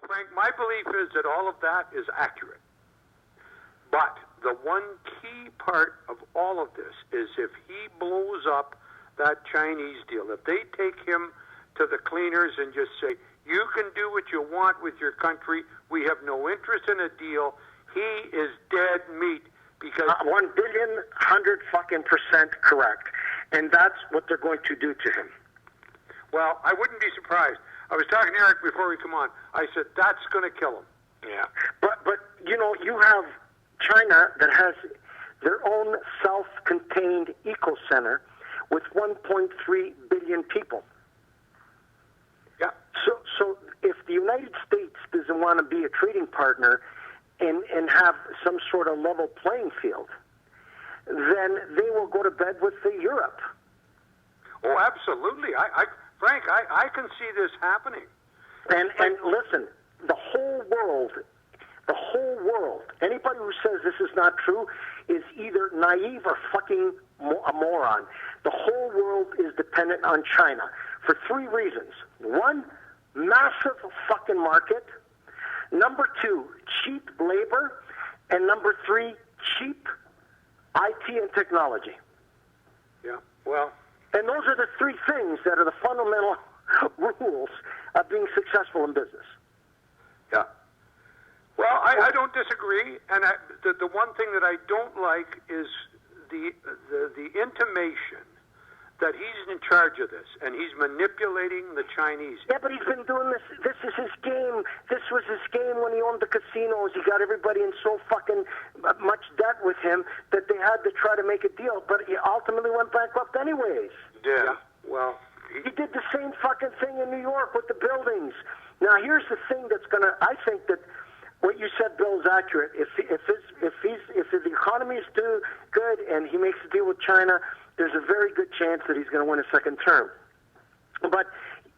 Frank, my belief is that all of that is accurate. But the one key part of all of this is if he blows up that Chinese deal, if they take him to the cleaners and just say, you can do what you want with your country, we have no interest in a deal, he is dead meat. Because 1,100% correct. And that's what they're going to do to him. Well, I wouldn't be surprised. I was talking to Eric before we come on. I said, that's going to kill him. Yeah. But you know, you have China that has their own self-contained eco-center with 1.3 billion people. Yeah. So if the United States doesn't want to be a trading partner and have some sort of level playing field, then they will go to bed with Europe. Oh, absolutely. Frank, I can see this happening. And listen, the whole world, anybody who says this is not true is either naive or fucking a moron. The whole world is dependent on China for three reasons. One, massive fucking market. Number two, cheap labor. And number three, cheap IT and technology. Yeah, well. And those are the three things that are the fundamental rules of being successful in business. Yeah. Well, I don't disagree. And the one thing that I don't like is the intimation that he's in charge of this, and he's manipulating the Chinese. Yeah, but he's been doing this. This is his game. This was his game when he owned the casinos. He got everybody in so fucking much debt with him that they had to try to make a deal, but he ultimately went bankrupt anyways. Yeah, well... He did the same fucking thing in New York with the buildings. Now, here's the thing that's going to... I think that what you said, Bill, is accurate. If the economy is too good and he makes a deal with China, there's a very good chance that he's going to win a second term. But,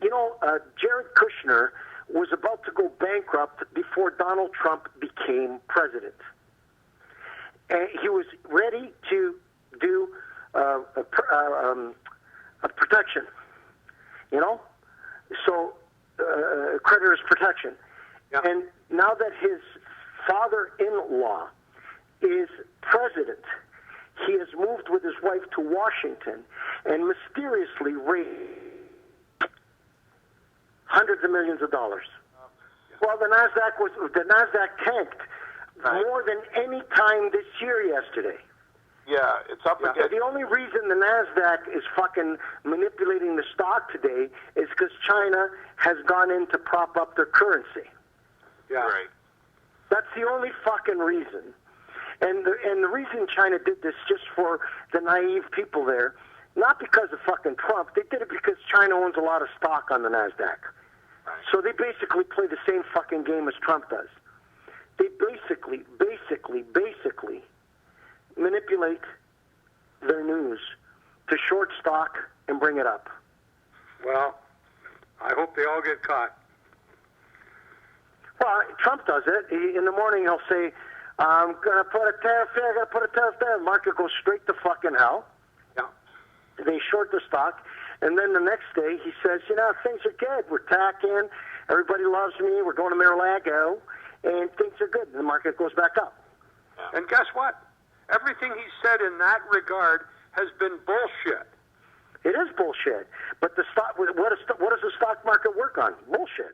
you know, Jared Kushner was about to go bankrupt before Donald Trump became president. And he was ready to do a protection, you know? So, creditor's protection. Yeah. And now that his father-in-law is president, he has moved with his wife to Washington and mysteriously raised hundreds of millions of dollars. Well, the Nasdaq tanked more than any time this year yesterday. Yeah, it's up again. The only reason the Nasdaq is fucking manipulating the stock today is because China has gone in to prop up their currency. Yeah. Right. That's the only fucking reason. And the reason China did this just for the naive people there, not because of fucking Trump. They did it because China owns a lot of stock on the Nasdaq. Right. So they basically play the same fucking game as Trump does. They basically manipulate their news to short stock and bring it up. Well, I hope they all get caught. Well, Trump does it. In the morning he'll say, I'm going to put a tariff there, I'm going to put a tariff there. The market goes straight to fucking hell. Yeah. They short the stock. And then the next day he says, you know, things are good. We're tacking. Everybody loves me. We're going to Mar-a-Lago. And things are good. And the market goes back up. Yeah. And guess what? Everything he said in that regard has been bullshit. It is bullshit. But the stock, what does the stock market work on? Bullshit.